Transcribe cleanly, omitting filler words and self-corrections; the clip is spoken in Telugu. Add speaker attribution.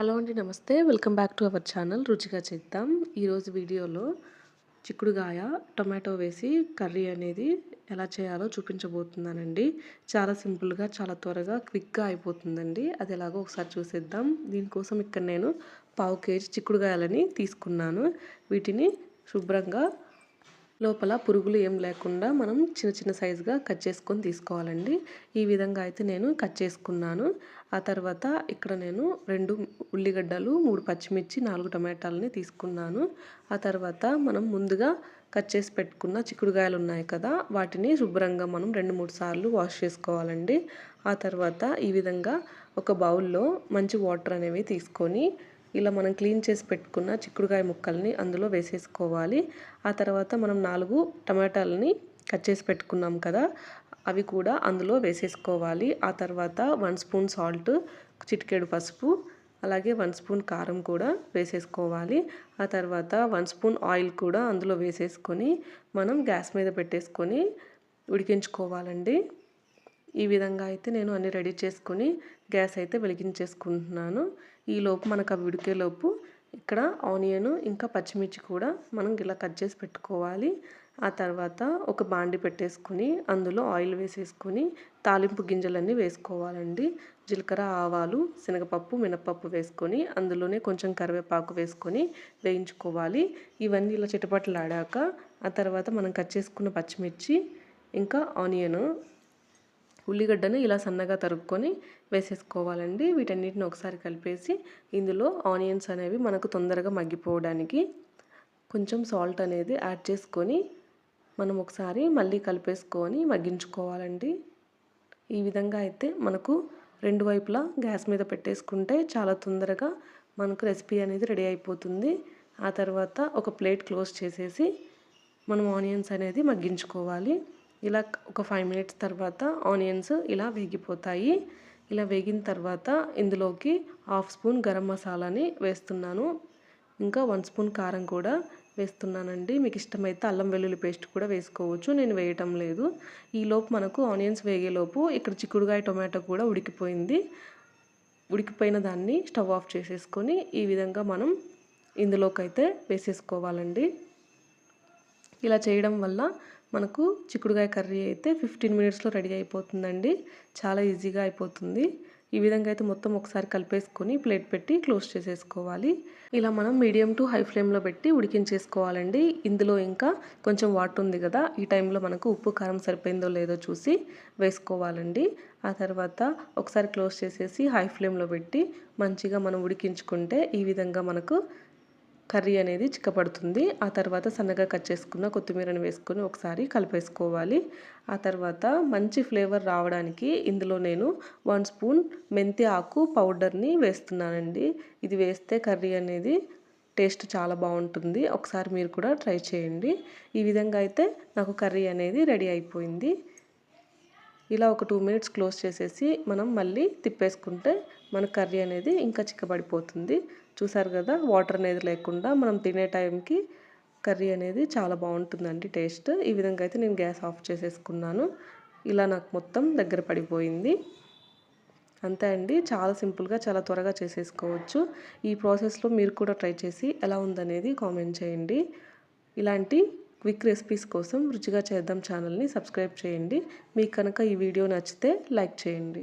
Speaker 1: హలో అండి, నమస్తే. Welcome back to our channel రుచిగా చేద్దాం. ఈరోజు వీడియోలో చిక్కుడుగాయ టొమాటో వేసి కర్రీ అనేది ఎలా చేయాలో చూపించబోతున్నానండి. చాలా సింపుల్గా, చాలా త్వరగా, క్విక్గా అయిపోతుందండి. అది ఎలాగో ఒకసారి చూసేద్దాం. దీనికోసం ఇక్కడ నేను 1/2 కేజీ చిక్కుడుగాయలని తీసుకున్నాను. వీటిని శుభ్రంగా లోపల పురుగులు ఏం లేకుండా మనం చిన్న చిన్న సైజుగా కట్ చేసుకొని తీసుకోవాలండి. ఈ విధంగా అయితే నేను కట్ చేసుకున్నాను. ఆ తర్వాత ఇక్కడ నేను 2 ఉల్లిగడ్డలు, 3 పచ్చిమిర్చి, 4 టమాటాలని తీసుకున్నాను. ఆ తర్వాత మనం ముందుగా కట్ చేసి పెట్టుకున్న చిక్కుడుగాయలు ఉన్నాయి కదా, వాటిని శుభ్రంగా మనం 2-3 సార్లు వాష్ చేసుకోవాలండి. ఆ తర్వాత ఈ విధంగా ఒక బౌల్లో మంచి వాటర్ అనేవి తీసుకొని ఇలా మనం క్లీన్ చేసి పెట్టుకున్న చిక్కుడుకాయ ముక్కల్ని అందులో వేసేసుకోవాలి. ఆ తర్వాత మనం 4 టమాటాలని కట్ చేసి పెట్టుకున్నాం కదా, అవి కూడా అందులో వేసేసుకోవాలి. ఆ తర్వాత 1 స్పూన్ సాల్ట్, చిటికెడు పసుపు, అలాగే 1 స్పూన్ కారం కూడా వేసేసుకోవాలి. ఆ తర్వాత 1 స్పూన్ ఆయిల్ కూడా అందులో వేసేసుకొని మనం గ్యాస్ మీద పెట్టేసుకొని ఉడికించుకోవాలండి. ఈ విధంగా అయితే నేను అన్ని రెడీ చేసుకొని గ్యాస్ అయితే వెలిగించేసుకుంటున్నాను. ఈలోపు మనకు అవి ఉడికేలోపు ఇక్కడ ఆనియన్ ఇంకా పచ్చిమిర్చి కూడా మనం ఇలా కట్ చేసి పెట్టుకోవాలి. ఆ తర్వాత ఒక బాండి పెట్టేసుకొని అందులో ఆయిల్ వేసేసుకొని తాలింపు గింజలన్నీ వేసుకోవాలండి. జీలకర్ర, ఆవాలు, శనగపప్పు, మినపప్పు వేసుకొని అందులోనే కొంచెం కరివేపాకు వేసుకొని వేయించుకోవాలి. ఇవన్నీ ఇలా చిటపటలాడాక ఆ తర్వాత మనం కట్ చేసుకున్న పచ్చిమిర్చి ఇంకా ఆనియన్, ఉల్లిగడ్డను ఇలా సన్నగా తరుక్కొని వేసేసుకోవాలండి. వీటన్నిటిని ఒకసారి కలిపేసి ఇందులో ఆనియన్స్ అనేవి మనకు తొందరగా మగ్గిపోవడానికి కొంచెం సాల్ట్ అనేది యాడ్ చేసుకొని మనం ఒకసారి మళ్ళీ కలిపేసుకొని మగ్గించుకోవాలండి. ఈ విధంగా అయితే మనకు 2 వైపులా గ్యాస్ మీద పెట్టేసుకుంటే చాలా తొందరగా మనకు రెసిపీ అనేది రెడీ అయిపోతుంది. ఆ తర్వాత ఒక ప్లేట్ క్లోజ్ చేసేసి మనం ఆనియన్స్ అనేది మగ్గించుకోవాలి. ఇలా ఒక 5 మినిట్స్ తర్వాత ఆనియన్స్ ఇలా వేగిపోతాయి. ఇలా వేగిన తర్వాత ఇందులోకి 1/2 స్పూన్ గరం మసాలాని వేస్తున్నాను. ఇంకా 1 స్పూన్ కారం కూడా వేస్తున్నానండి. మీకు ఇష్టమైతే అల్లం వెల్లుల్లి పేస్ట్ కూడా వేసుకోవచ్చు. నేను వేయటం లేదు. ఈలోపు మనకు ఆనియన్స్ వేగేలోపు ఇక్కడ చిక్కుడుకాయ టొమాటో కూడా ఉడికిపోయింది. ఉడికిపోయిన దాన్ని స్టవ్ ఆఫ్ చేసేసుకొని ఈ విధంగా మనం ఇందులోకైతే వేసేసుకోవాలండి. ఇలా చేయడం వల్ల మనకు చిక్కుడుకాయ కర్రీ అయితే 15 మినిట్స్లో రెడీ అయిపోతుందండి. చాలా ఈజీగా అయిపోతుంది. ఈ విధంగా అయితే మొత్తం ఒకసారి కలిపేసుకొని ప్లేట్ పెట్టి క్లోజ్ చేసేసుకోవాలి. ఇలా మనం మీడియం టు హై ఫ్లేమ్లో పెట్టి ఉడికించేసుకోవాలండి. ఇందులో ఇంకా కొంచెం వాటర్ ఉంది కదా, ఈ టైంలో మనకు ఉప్పు కారం సరిపోయిందో లేదో చూసి వేసుకోవాలండి. ఆ తర్వాత ఒకసారి క్లోజ్ చేసేసి హై ఫ్లేమ్లో పెట్టి మంచిగా మనం ఉడికించుకుంటే ఈ విధంగా మనకు కర్రీ అనేది చిక్కపడుతుంది. ఆ తర్వాత సన్నగా కట్ చేసుకున్న కొత్తిమీరని వేసుకొని ఒకసారి కలిపేసుకోవాలి. ఆ తర్వాత మంచి ఫ్లేవర్ రావడానికి ఇందులో నేను 1 స్పూన్ మెంతి ఆకు పౌడర్ని వేస్తున్నానండి. ఇది వేస్తే కర్రీ అనేది టేస్ట్ చాలా బాగుంటుంది. ఒకసారి మీరు కూడా ట్రై చేయండి. ఈ విధంగా అయితే నాకు కర్రీ అనేది రెడీ అయిపోయింది. ఇలా ఒక 2 మినిట్స్ క్లోజ్ చేసేసి మనం మళ్ళీ తిప్పేసుకుంటే మన కర్రీ అనేది ఇంకా చిక్కబడిపోతుంది. చూసారు కదా, వాటర్ అనేది లేకుండా మనం తినే టైంకి కర్రీ అనేది చాలా బాగుంటుందండి టేస్ట్. ఈ విధంగా అయితే నేను గ్యాస్ ఆఫ్ చేసేసుకున్నాను. ఇలా నాకు మొత్తం దగ్గర పడిపోయింది. అంతే అండి, చాలా సింపుల్గా, చాలా త్వరగా చేసేసుకోవచ్చు. ఈ ప్రాసెస్లో మీరు కూడా ట్రై చేసి ఎలా ఉందనేది కామెంట్ చేయండి. ఇలాంటి క్విక్ రెసిపీస్ కోసం రుచిగా చేద్దాం ఛానల్ని సబ్స్క్రైబ్ చేయండి. మీకు కనుక ఈ వీడియో నచ్చితే లైక్ చేయండి.